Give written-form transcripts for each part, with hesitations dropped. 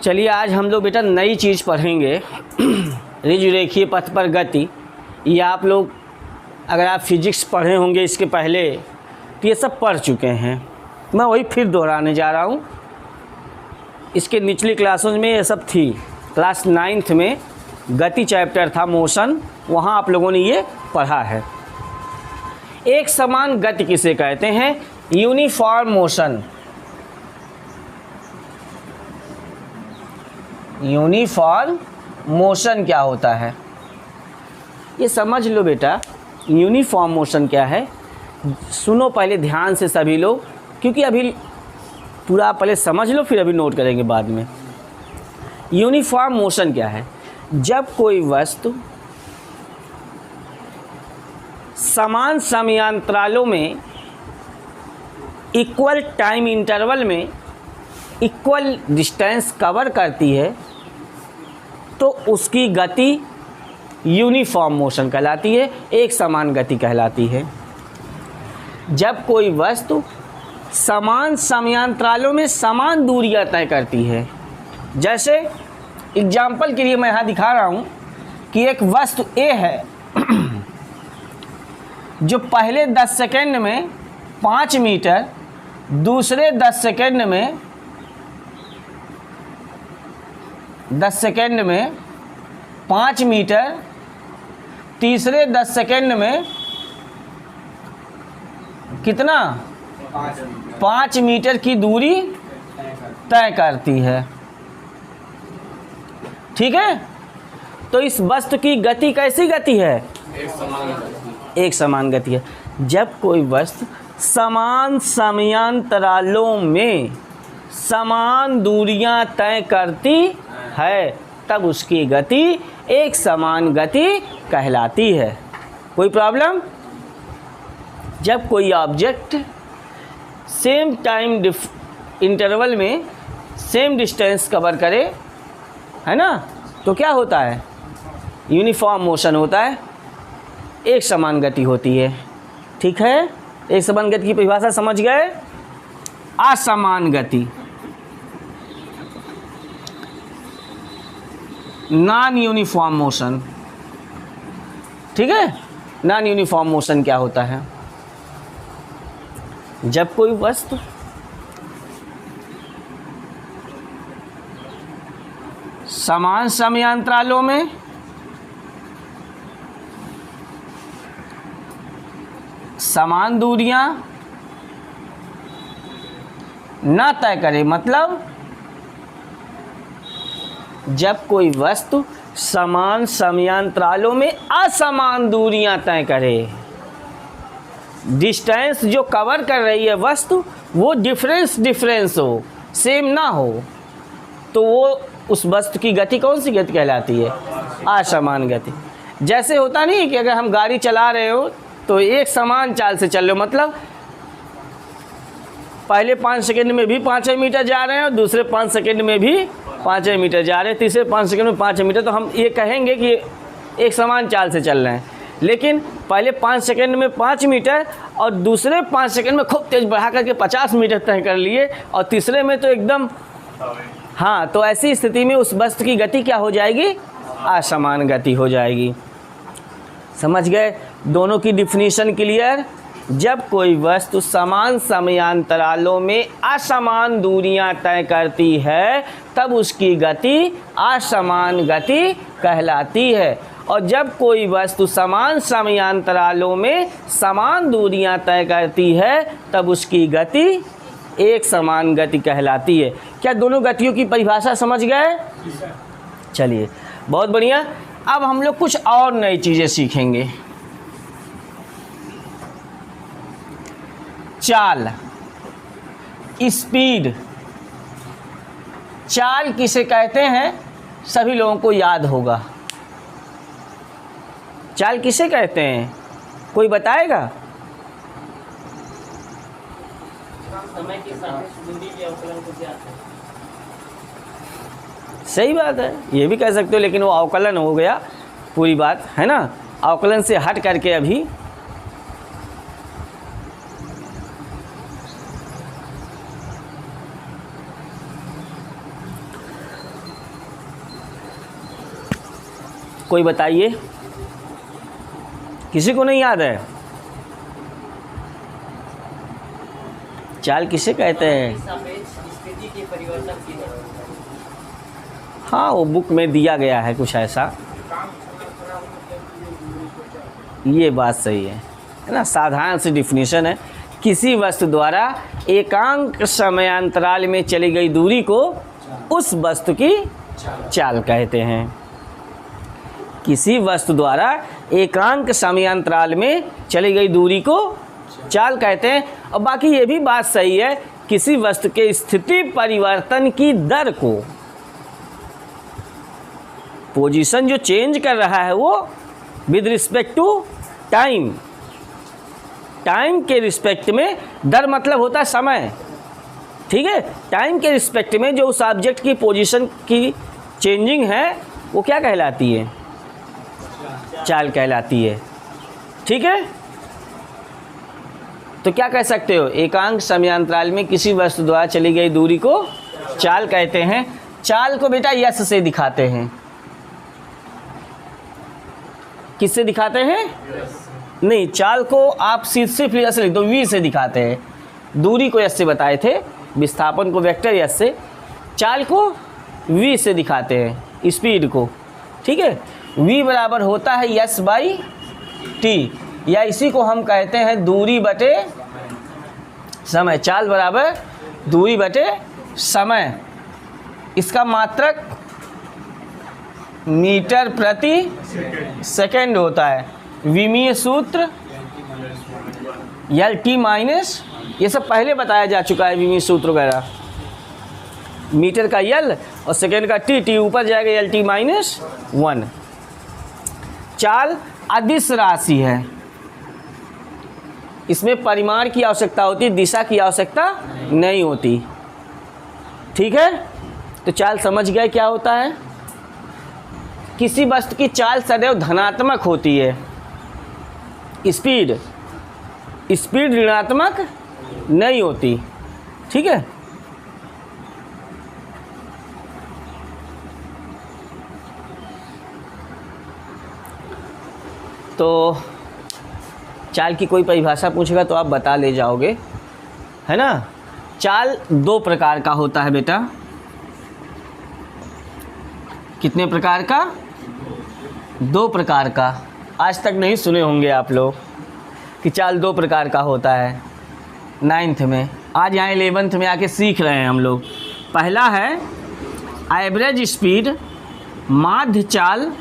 चलिए आज हम लोग बेटा नई चीज़ पढ़ेंगे ऋजुरेखीय पथ पर गति। ये आप लोग अगर आप फिजिक्स पढ़े होंगे इसके पहले तो ये सब पढ़ चुके हैं, मैं वही फिर दोहराने जा रहा हूँ। इसके निचली क्लासों में ये सब थी। क्लास 9th में गति चैप्टर था मोशन, वहाँ आप लोगों ने ये पढ़ा है। एक समान गति किसे कहते हैं? Uniform motion. यूनिफॉर्म मोशन क्या होता है ये समझ लो बेटा। यूनिफॉर्म मोशन क्या है सुनो पहले ध्यान से सभी लोग, क्योंकि अभी पूरा पहले समझ लो फिर अभी नोट करेंगे बाद में। यूनिफॉर्म मोशन क्या है? जब कोई वस्तु समान समयांतरालों में इक्वल टाइम इंटरवल में इक्वल डिस्टेंस कवर करती है तो उसकी गति यूनिफॉर्म मोशन कहलाती है, एक समान गति कहलाती है। जब कोई वस्तु समान समयांतरालों में समान दूरियां तय करती है, जैसे एग्जाम्पल के लिए मैं यहाँ दिखा रहा हूँ कि एक वस्तु A है जो पहले 10 सेकेंड में 5 मीटर, दूसरे 10 सेकेंड में 5 मीटर, तीसरे 10 सेकेंड में कितना 5 मीटर की दूरी तय करती है। ठीक है, तो इस वस्तु की गति कैसी गति है? एक समान गति है। जब कोई वस्तु समान समयांतरालों में समान दूरियां तय करती है तब उसकी गति एक समान गति कहलाती है। कोई प्रॉब्लम? जब कोई ऑब्जेक्ट सेम टाइम इंटरवल में सेम डिस्टेंस कवर करे, है ना, तो क्या होता है? यूनिफॉर्म मोशन होता है, एक समान गति होती है। ठीक है, एक समान गति की परिभाषा समझ गए? असमान गति, नॉन यूनिफॉर्म मोशन। ठीक है, नॉन यूनिफॉर्म मोशन क्या होता है? जब कोई वस्तु समान समयांतरालों में समान दूरियां ना तय करे, मतलब जब कोई वस्तु समान समयांतरालों में असमान दूरियां तय करे, डिस्टेंस जो कवर कर रही है वस्तु वो डिफरेंस हो, सेम ना हो, तो वो उस वस्तु की गति कौन सी गति कहलाती है? असमान गति। जैसे होता नहीं कि अगर हम गाड़ी चला रहे हो तो एक समान चाल से चल रहे हो, मतलब पहले 5 सेकंड में भी 5 मीटर जा रहे हैं और दूसरे 5 सेकंड में भी 5 मीटर जा रहे हैं, तीसरे 5 सेकंड में 5 मीटर, तो हम ये कहेंगे कि एक समान चाल से चल रहे हैं। लेकिन पहले 5 सेकंड में 5 मीटर और दूसरे 5 सेकंड में खूब तेज़ बढ़ा करके 50 मीटर तय कर लिए और तीसरे में तो एकदम, हाँ, तो ऐसी स्थिति में उस वस्तु की गति क्या हो जाएगी? असमान गति हो जाएगी। समझ गए? दोनों की डिफिनीशन क्लियर? जब कोई वस्तु समान समयांतरालों में असमान दूरियां तय करती है तब उसकी गति असमान गति कहलाती है, और जब कोई वस्तु समान समयांतरालों में समान दूरियां तय करती है तब उसकी गति एक समान गति कहलाती है। क्या दोनों गतियों की परिभाषा समझ गए? चलिए, बहुत बढ़िया। अब हम लोग कुछ और नई चीज़ें सीखेंगे। चाल, स्पीड। चाल किसे कहते हैं? सभी लोगों को याद होगा। चाल किसे कहते हैं? कोई बताएगा? समय के साथ दूरी के अवकलन को क्या कहते हैं? सही बात है, ये भी कह सकते हो, लेकिन वो अवकलन हो गया पूरी बात, है ना। अवकलन से हट करके अभी कोई बताइए, किसी को नहीं याद है? चाल किसे कहते हैं? स्थिति के परिवर्तन की दर। हाँ, वो बुक में दिया गया है कुछ ऐसा। ये बात सही है ना, साधारण सी डिफिनीशन है। किसी वस्तु द्वारा एकांक समयांतराल में चली गई दूरी को उस वस्तु की चाल कहते हैं। किसी वस्तु द्वारा एकांक समयांतराल में चली गई दूरी को चाल कहते हैं। और बाकी ये भी बात सही है, किसी वस्तु के स्थिति परिवर्तन की दर को, पोजीशन जो चेंज कर रहा है वो with respect to time, time के रिस्पेक्ट में, दर मतलब होता है समय, ठीक है। टाइम के रिस्पेक्ट में जो उस ऑब्जेक्ट की पोजीशन की चेंजिंग है वो क्या कहलाती है? चाल कहलाती है, ठीक है। तो क्या कह सकते हो? एकांक समयांतराल में किसी वस्तु द्वारा चली गई दूरी को चाल कहते हैं। चाल को बेटा यस से दिखाते हैं। किससे दिखाते हैं? नहीं, चाल को आप सिर्फ यस लिख दो, वी से दिखाते हैं। दूरी को यस से बताए थे, विस्थापन को वेक्टर यस से, चाल को वी से दिखाते हैं, स्पीड को, ठीक है। वी बराबर होता है यस बाई टी, या इसी को हम कहते हैं दूरी बटे समय। चाल बराबर दूरी बटे समय। इसका मात्रक मीटर प्रति सेकंड होता है। विमीय सूत्र एल टी माइनस, ये सब पहले बताया जा चुका है, विमीय सूत्र वगैरह। मीटर का एल और सेकंड का टी, टी ऊपर जाएगा, एल टी माइनस 1। चाल अदिश राशि है, इसमें परिमाण की आवश्यकता होती है, दिशा की आवश्यकता नहीं होती, ठीक है। तो चाल समझ गए क्या होता है? किसी वस्तु की चाल सदैव धनात्मक होती है। स्पीड ऋणात्मक नहीं होती, ठीक है। तो चाल की कोई परिभाषा पूछेगा तो आप बता ले जाओगे, है ना। चाल दो प्रकार का होता है बेटा। कितने प्रकार का? दो प्रकार का। आज तक नहीं सुने होंगे आप लोग कि चाल दो प्रकार का होता है। 9th में, आज यहाँ 11th में आके सीख रहे हैं हम लोग। पहला है एवरेज स्पीड, माध्य चाल,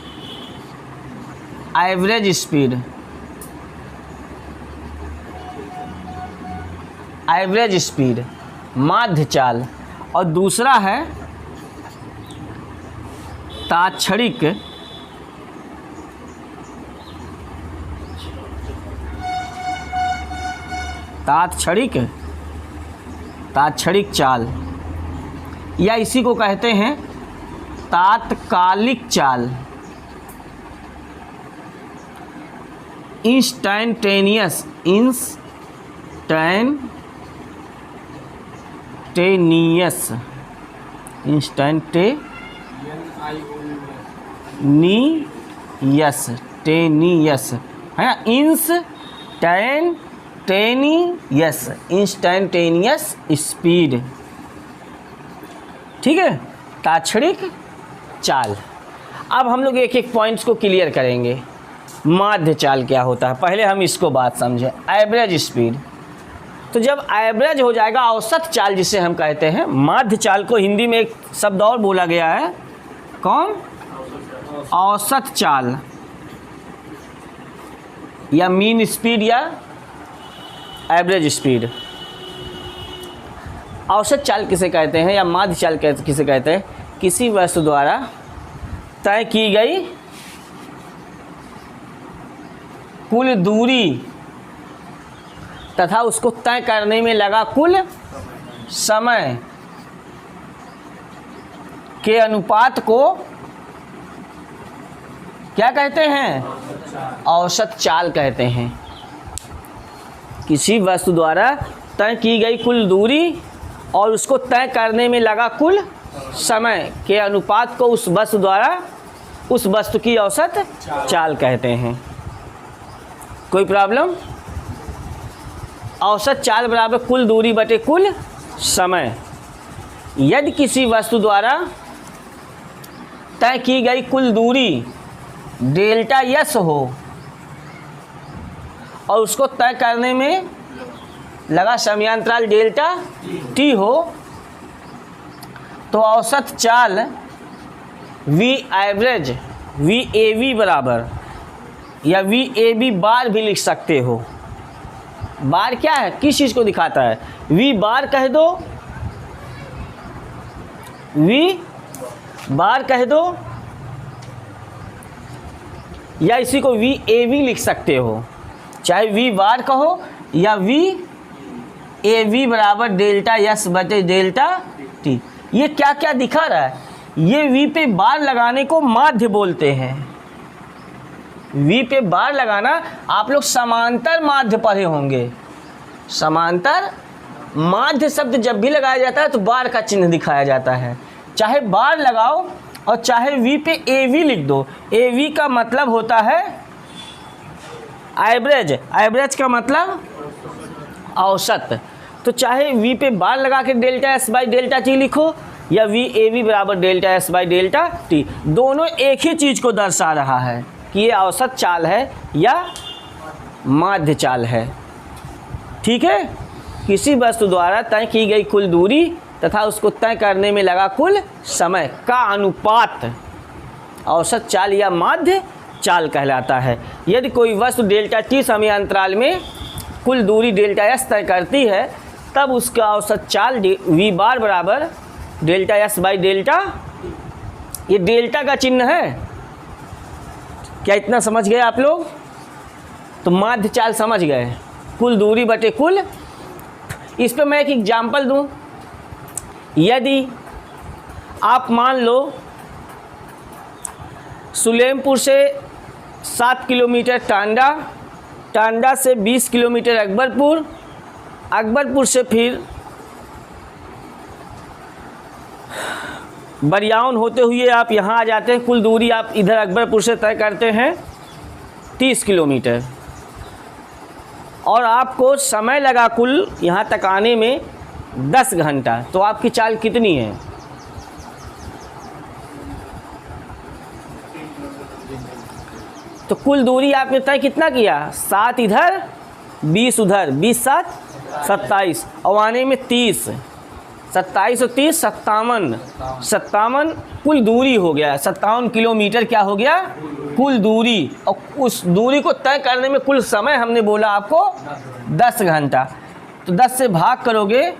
एवरेज स्पीड, एवरेज स्पीड, माध्य चाल। और दूसरा है तात्क्षणिक, तात्क्षणिक चाल, या इसी को कहते हैं तात्कालिक चाल, इंस्टैंटेनियस है ना, इंस्टैंटेनियस स्पीड, ठीक है, तात्क्षणिक चाल। अब हम लोग एक एक पॉइंट्स को क्लियर करेंगे। माध्य चाल क्या होता है, पहले हम इसको बात समझें। एवरेज स्पीड, तो जब एवरेज हो जाएगा, औसत चाल जिसे हम कहते हैं, माध्य चाल को हिंदी में एक शब्द और बोला गया है, कौन? औसत चाल, या मीन स्पीड, या एवरेज स्पीड। औसत चाल किसे कहते हैं, या माध्य चाल किसे कहते हैं? किसी वस्तु द्वारा तय की गई कुल दूरी तथा उसको तय करने में लगा कुल समय के अनुपात को क्या कहते हैं? औसत चाल कहते हैं। किसी वस्तु द्वारा तय की गई कुल दूरी और उसको तय करने में लगा कुल समय के अनुपात को उस वस्तु द्वारा उस वस्तु की औसत चाल कहते हैं। कोई प्रॉब्लम? औसत चाल बराबर कुल दूरी बटे कुल समय। यदि किसी वस्तु द्वारा तय की गई कुल दूरी डेल्टा यस हो और उसको तय करने में लगा समयांतराल डेल्टा टी हो, तो औसत चाल v average v a v बराबर या वी ए बी बार भी लिख सकते हो। बार क्या है, किस चीज़ को दिखाता है? वी बार कह दो, वी बार कह दो, या इसी को वी ए वी लिख सकते हो। चाहे वी बार कहो या वी ए वी बराबर डेल्टा यस बटे डेल्टा टी। ये क्या क्या दिखा रहा है? ये वी पे बार लगाने को माध्य बोलते हैं। वी पे बार लगाना, आप लोग समांतर माध्य पढ़े होंगे। समांतर माध्य शब्द जब भी लगाया जाता है तो बार का चिन्ह दिखाया जाता है। चाहे बार लगाओ और चाहे वी पे ए वी लिख दो। ए वी का मतलब होता है एवरेज, एवरेज का मतलब औसत। तो चाहे वी पे बार लगा के delta s by delta T लिखो या वी ए वी बराबर delta s by delta T, दोनों एक ही चीज़ को दर्शा रहा है कि ये औसत चाल है या माध्य चाल है। ठीक है। किसी वस्तु द्वारा तय की गई कुल दूरी तथा उसको तय करने में लगा कुल समय का अनुपात औसत चाल या माध्य चाल कहलाता है। यदि कोई वस्तु डेल्टा टी समयांतराल में कुल दूरी डेल्टा एस तय करती है, तब उसका औसत चाल वी बार बराबर डेल्टा एस बाई डेल्टा, ये डेल्टा का चिन्ह है। क्या इतना समझ गए आप लोग? तो माध्य चाल समझ गए, कुल दूरी बटे कुल। इस पे मैं एक एग्जाम्पल दूं। यदि आप मान लो सुलेमपुर से 7 किलोमीटर टांडा, टांडा से 20 किलोमीटर अकबरपुर, अकबरपुर से फिर बरियाउन होते हुए आप यहाँ आ जाते हैं। कुल दूरी आप इधर अकबरपुर से तय करते हैं 30 किलोमीटर और आपको समय लगा कुल यहाँ तक आने में 10 घंटा। तो आपकी चाल कितनी है? तो कुल दूरी आपने तय कितना किया? 7 इधर 20 उधर, 20 7 27 और आने में 30, 27 और 30 57 कुल दूरी हो गया। 57 किलोमीटर क्या हो गया? कुल दूरी। और उस दूरी को तय करने में कुल समय हमने बोला आपको 10 घंटा। तो 10 से भाग करोगे,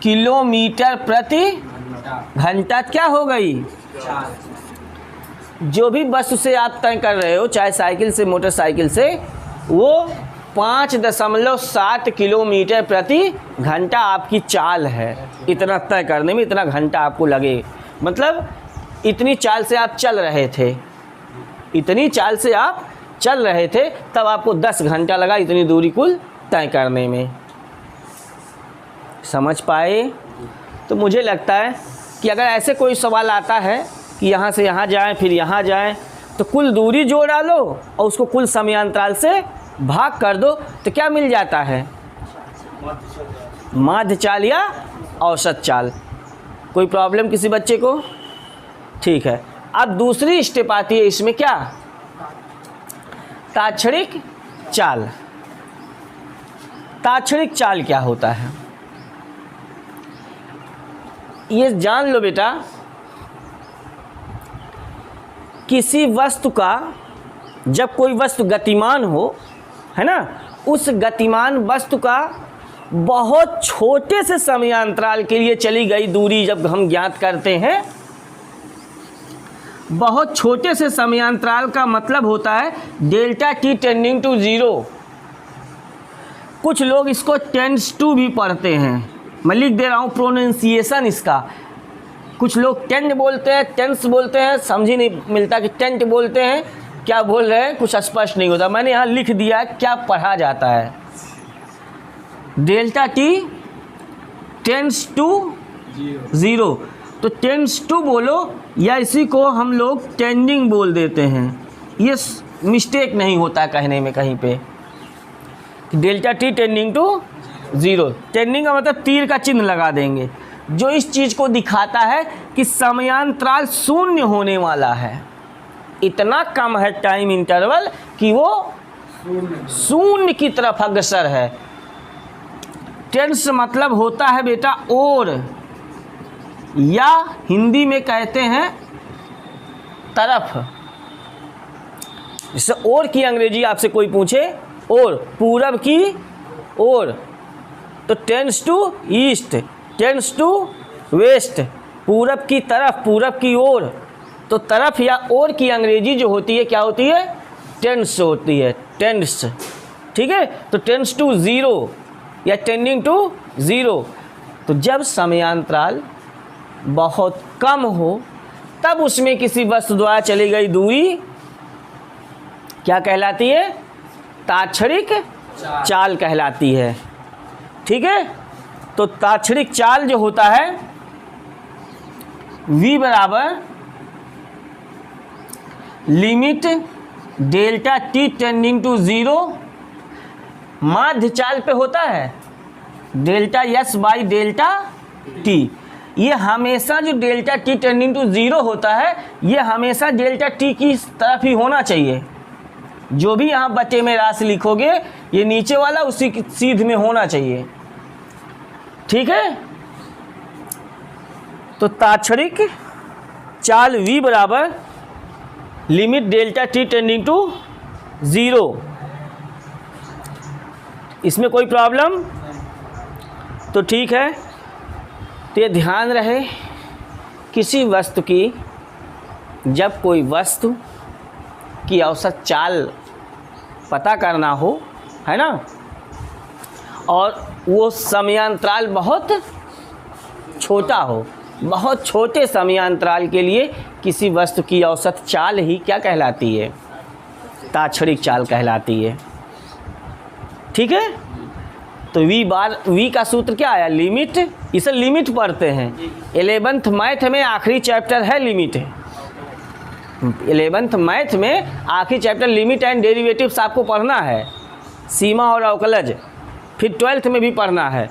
किलोमीटर प्रति घंटा क्या हो गई? जो भी बस से आप तय कर रहे हो, चाहे साइकिल से मोटरसाइकिल से, वो 5.7 किलोमीटर प्रति घंटा आपकी चाल है। इतना तय करने में इतना घंटा आपको लगे, मतलब इतनी चाल से आप चल रहे थे, इतनी चाल से आप चल रहे थे, तब आपको 10 घंटा लगा इतनी दूरी कुल तय करने में। समझ पाए? तो मुझे लगता है कि अगर ऐसे कोई सवाल आता है कि यहाँ से यहाँ जाएं फिर यहाँ जाएं, तो कुल दूरी जोड़ डालो और उसको कुल समयांतराल से भाग कर दो, तो क्या मिल जाता है? माध्य चाल या औसत चाल। कोई प्रॉब्लम किसी बच्चे को? ठीक है। अब दूसरी स्टेप आती है इसमें, क्या? ताक्षणिक चाल। ताक्षणिक चाल क्या होता है ये जान लो बेटा। किसी वस्तु का, जब कोई वस्तु गतिमान हो, है ना, उस गतिमान वस्तु का बहुत छोटे से समयांतराल के लिए चली गई दूरी जब हम ज्ञात करते हैं, बहुत छोटे से समयांतराल का मतलब होता है डेल्टा टी टेंडिंग टू 0। कुछ लोग इसको टेंड्स टू भी पढ़ते हैं, मैं लिख दे रहा हूँ प्रोनाउंसिएशन इसका। कुछ लोग टेंड बोलते हैं, टेंस बोलते हैं, समझ ही नहीं मिलता कि टेंट बोलते हैं क्या बोल रहे हैं, कुछ स्पष्ट नहीं होता। मैंने यहाँ लिख दिया क्या पढ़ा जाता है। डेल्टा टी टेंड्स टू 0 तो टेंड्स टू बोलो या इसी को हम लोग टेंडिंग बोल देते हैं। ये मिस्टेक नहीं होता कहने में कहीं पे। Delta t tending to zero, tending का मतलब तीर का चिन्ह लगा देंगे जो इस चीज़ को दिखाता है कि समयांतराल शून्य होने वाला है। इतना कम है टाइम इंटरवल कि वो शून्य की तरफ अग्रसर है। टेंस मतलब होता है बेटा और, या हिंदी में कहते हैं तरफ। जैसे और की अंग्रेजी आपसे कोई पूछे, और पूरब की ओर, तो tends to east, tends to west, पूरब की तरफ, पूरब की ओर। तो तरफ या ओर की अंग्रेजी जो होती है क्या होती है? टेंस होती है, टेंस। ठीक है, तो टेंस टू ज़ीरो या टेंडिंग टू ज़ीरो। तो जब समयांतराल बहुत कम हो तब उसमें किसी वस्तु द्वारा चली गई दूरी क्या कहलाती है? ताक्षणिक चाल कहलाती है। ठीक है, तो ताक्षणिक चाल जो होता है v बराबर limit delta t tending to zero, माध्य चाल पे होता है delta s by delta t. ये हमेशा जो delta t tending to zero होता है ये हमेशा डेल्टा टी की तरफ ही होना चाहिए। जो भी यहाँ बटे में राशि लिखोगे ये नीचे वाला उसी की सीध में होना चाहिए। ठीक है, तो ताक्षणिक चाल v बराबर limit delta t tending to zero. इसमें कोई प्रॉब्लम? तो ठीक है, तो ये ध्यान रहे किसी वस्तु की, जब कोई वस्तु की औसत चाल पता करना हो, है ना, और वो समयांतराल बहुत छोटा हो, बहुत छोटे समयांतराल के लिए किसी वस्तु की औसत चाल ही क्या कहलाती है? ताक्षणिक चाल कहलाती है। ठीक है, तो v का सूत्र क्या आया? लिमिट। इसे लिमिट पढ़ते हैं 11th मैथ में, आखिरी चैप्टर है लिमिट। 11th मैथ में आखिरी चैप्टर लिमिट एंड डेरिवेटिव्स आपको पढ़ना है, सीमा और अवकलज। फिर 12th में भी पढ़ना है।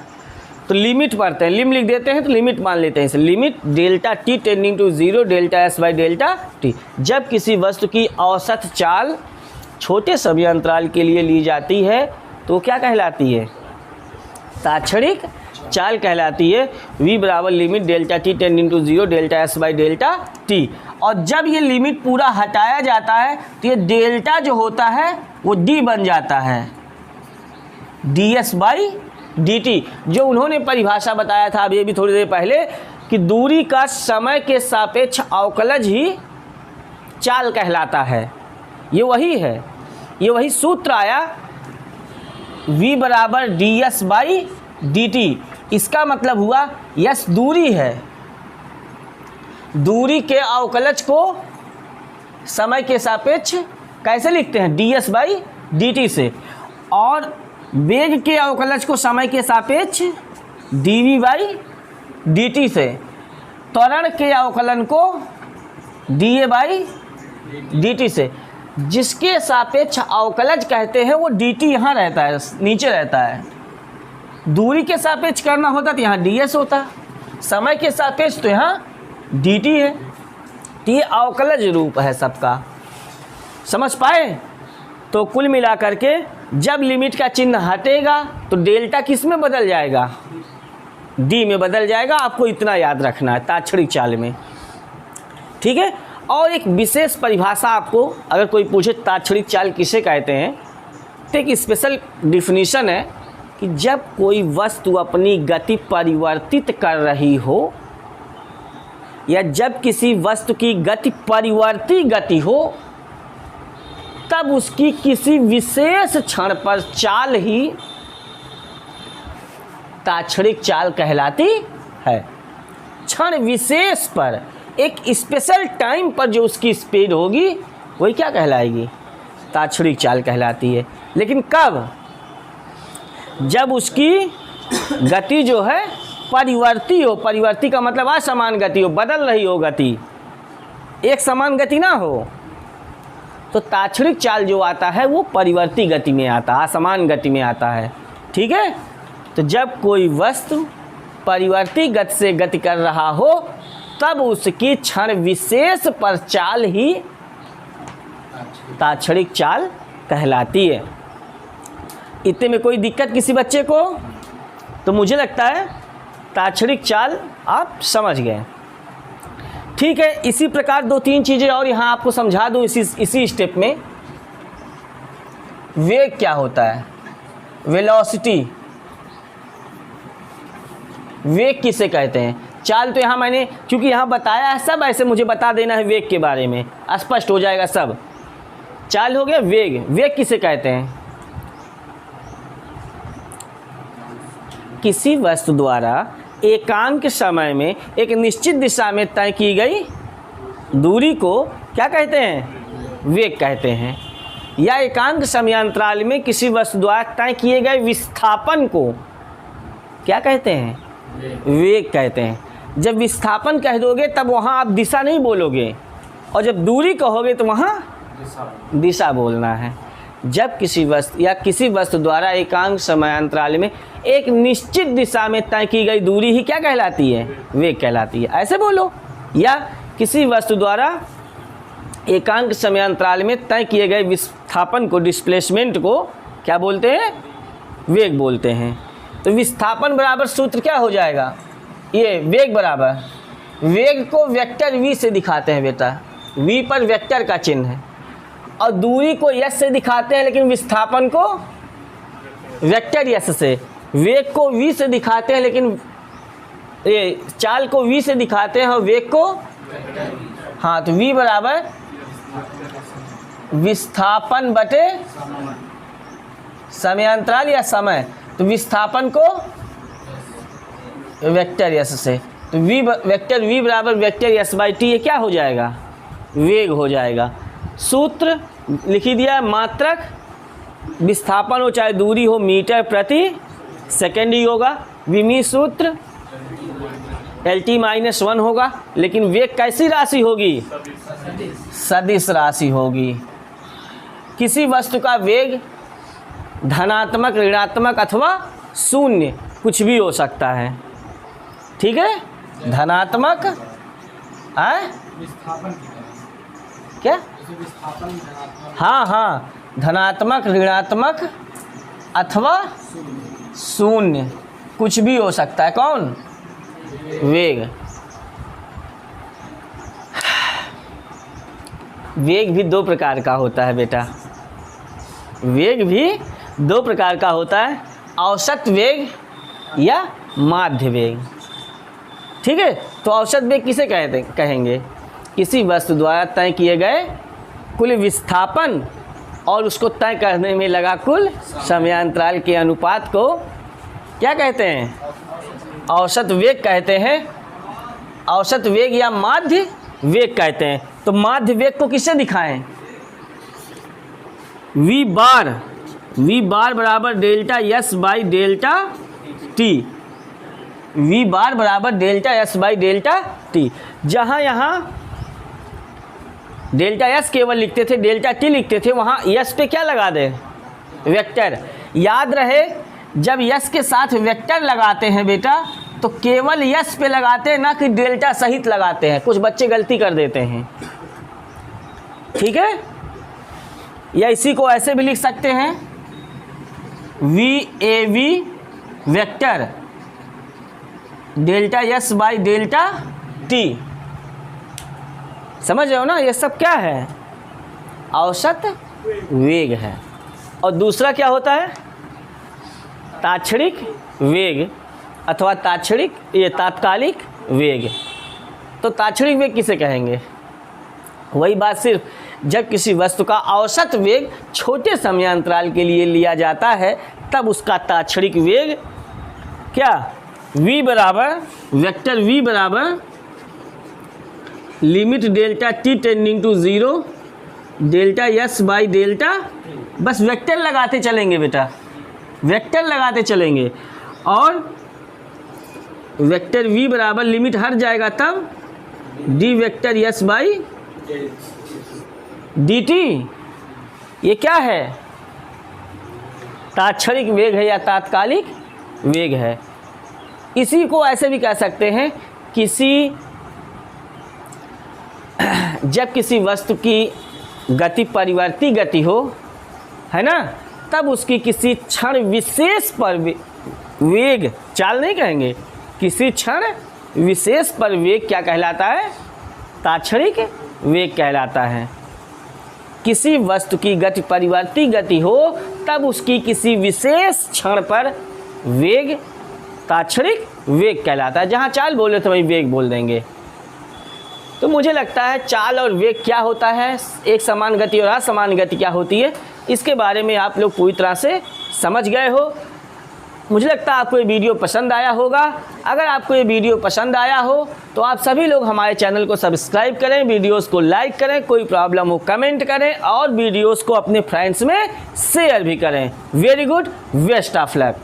तो लिमिट पढ़ते हैं, लिम लिख देते हैं तो लिमिट मान लेते हैं इसे। Limit delta t tending to zero delta s by delta t. जब किसी वस्तु की औसत चाल छोटे समयांतराल के लिए ली जाती है तो क्या कहलाती है? ताक्षणिक चाल कहलाती है। v बराबर limit delta t tending to zero delta s by delta t. और जब ये लिमिट पूरा हटाया जाता है तो ये डेल्टा जो होता है वो d बन जाता है, ds बाई dt। जो उन्होंने परिभाषा बताया था अब ये भी थोड़ी देर पहले कि दूरी का समय के सापेक्ष अवकलज ही चाल कहलाता है। ये वही है, ये वही सूत्र आया v बराबर ds बाई dt। इसका मतलब हुआ यस दूरी है, दूरी के अवकलज को समय के सापेक्ष कैसे लिखते हैं? ds बाई dt से। और वेग के अवकलज को समय के सापेक्ष dv बाई dt से। त्वरण के अवकलन को da बाई dt से। जिसके सापेक्ष अवकलज कहते हैं वो dt यहाँ रहता है, नीचे रहता है। दूरी के सापेक्ष करना होता तो यहाँ ds होता, समय के सापेक्ष तो यहाँ dt है। तो ये अवकलज रूप है सबका, समझ पाए? तो कुल मिलाकर के जब लिमिट का चिन्ह हटेगा तो डेल्टा किस में बदल जाएगा? d में बदल जाएगा। आपको इतना याद रखना है ताक्षणिक चाल में। ठीक है, और एक विशेष परिभाषा आपको अगर कोई पूछे ताक्षणिक चाल किसे कहते हैं तो एक स्पेशल डिफिनीशन है कि जब कोई वस्तु अपनी गति परिवर्तित कर रही हो या जब किसी वस्तु की गति परिवर्ती गति हो तब उसकी किसी विशेष क्षण पर चाल ही ताक्षणिक चाल कहलाती है। क्षण विशेष पर, एक स्पेशल टाइम पर जो उसकी स्पीड होगी वही क्या कहलाएगी? ताक्षणिक चाल कहलाती है। लेकिन कब? जब उसकी गति जो है परिवर्ती हो, परिवर्ती का मतलब असमान गति हो, बदल रही हो गति, एक समान गति ना हो, तो ताक्षणिक चाल जो आता है वो परिवर्ती गति में आता है, असमान गति में आता है। ठीक है, तो जब कोई वस्तु परिवर्ती गति से गति कर रहा हो तब उसकी क्षण विशेष पर चाल ही ताक्षणिक चाल कहलाती है। इतने में कोई दिक्कत किसी बच्चे को? तो मुझे लगता है ताक्षणिक चाल आप समझ गए। ठीक है, इसी प्रकार 2-3 चीज़ें और यहाँ आपको समझा दूँ इसी स्टेप में। वेग क्या होता है? वेलोसिटी, वेग किसे कहते हैं? चाल तो यहाँ मैंने क्योंकि यहाँ बताया है सब, ऐसे मुझे बता देना है वेग के बारे में, स्पष्ट हो जाएगा सब। चाल हो गया। वेग, वेग किसे कहते हैं? किसी वस्तु द्वारा एकांक समय में एक निश्चित दिशा में तय की गई दूरी को क्या कहते हैं? वेग कहते हैं। या एकांक समयांतराल में किसी वस्तु द्वारा तय किए गए विस्थापन को क्या कहते हैं? वेग कहते हैं। जब विस्थापन कह दोगे तब वहाँ आप दिशा नहीं बोलोगे, और जब दूरी कहोगे तो वहाँ दिशा बोलना है। जब किसी वस्तु द्वारा एकांक समयांतराल में एक निश्चित दिशा में तय की गई दूरी ही क्या कहलाती है? वेग कहलाती है। ऐसे बोलो। या किसी वस्तु द्वारा एकांक समयांतराल में तय किए गए विस्थापन को, डिस्प्लेसमेंट को क्या बोलते हैं? वेग बोलते हैं। तो विस्थापन बराबर सूत्र क्या हो जाएगा? ये वेग बराबर, वेग को वेक्टर v से दिखाते हैं बेटा, v पर वेक्टर का चिन्ह है, और दूरी को s से दिखाते हैं, लेकिन विस्थापन को वेक्टर s से। वेग को v से दिखाते हैं, लेकिन ये चाल को v से दिखाते हैं और वेग को, हाँ, तो v बराबर विस्थापन बटे समयांतराल या समय, तो विस्थापन को वेक्टर s से, तो वेक्टर v बराबर वेक्टर s बाई टी, ये क्या हो जाएगा? वेग हो जाएगा। सूत्र लिख दिया, मात्रक विस्थापन हो चाहे दूरी हो मीटर प्रति सेकेंड ही होगा। विमी सूत्र LT-1 होगा, लेकिन वेग कैसी राशि होगी? सदिश राशि होगी। किसी वस्तु का वेग धनात्मक, ऋणात्मक अथवा शून्य कुछ भी हो सकता है। ठीक है, धनात्मक क्या? हाँ, धनात्मक, ऋणात्मक अथवा शून्य कुछ भी हो सकता है। कौन? वेग। वेग भी 2 प्रकार का होता है बेटा, वेग भी 2 प्रकार का होता है, औसत वेग या माध्य वेग। ठीक है, तो औसत वेग किसे कहेंगे? किसी वस्तु द्वारा तय किए गए कुल विस्थापन और उसको तय करने में लगा कुल समयांतराल के अनुपात को क्या कहते हैं? औसत वेग कहते हैं। औसत वेग या माध्य वेग कहते हैं। तो माध्य वेग को किससे दिखाएं? v बार बराबर delta s by delta T. v बार बराबर delta s by delta T. जहाँ यहाँ डेल्टा s केवल लिखते थे, डेल्टा t लिखते थे, वहाँ s पे क्या लगा दे? वेक्टर। याद रहे, जब s के साथ वेक्टर लगाते हैं बेटा तो केवल s पे लगाते हैं, ना कि डेल्टा सहित लगाते हैं। कुछ बच्चे गलती कर देते हैं। ठीक है, या इसी को ऐसे भी लिख सकते हैं, VAV vector delta s by delta t। समझ रहे हो ना? ये सब क्या है? औसत वेग है। और दूसरा क्या होता है? ताक्षणिक वेग अथवा तात्कालिक वेग। तो ताक्षणिक वेग किसे कहेंगे? वही बात, सिर्फ जब किसी वस्तु का औसत वेग छोटे समयांतराल के लिए लिया जाता है तब उसका ताक्षणिक वेग क्या? v बराबर वेक्टर v बराबर limit delta t tending to 0 delta s by delta, बस वेक्टर लगाते चलेंगे बेटा, वेक्टर लगाते चलेंगे। और वेक्टर v बराबर लिमिट हट जाएगा तब d vector s by dt। ये क्या है? तात्क्षणिक वेग है या तात्कालिक वेग है। इसी को ऐसे भी कह सकते हैं, जब किसी वस्तु की गति परिवर्ती गति हो, है ना, तब उसकी किसी क्षण विशेष पर वेग, चाल नहीं कहेंगे, किसी क्षण विशेष पर वेग क्या कहलाता है? तात्क्षणिक वेग कहलाता है। किसी वस्तु की गति परिवर्ती गति हो तब उसकी किसी विशेष क्षण पर वेग तात्क्षणिक वेग कहलाता है। जहाँ चाल बोले तो वही वेग बोल देंगे। तो मुझे लगता है चाल और वेग क्या होता है, एक समान गति और असमान गति क्या होती है, इसके बारे में आप लोग पूरी तरह से समझ गए हो। मुझे लगता है आपको ये वीडियो पसंद आया होगा। अगर आपको ये वीडियो पसंद आया हो तो आप सभी लोग हमारे चैनल को सब्सक्राइब करें, वीडियोस को लाइक करें, कोई प्रॉब्लम हो कमेंट करें और वीडियोस को अपने फ्रेंड्स में शेयर भी करें। Very good, best of luck.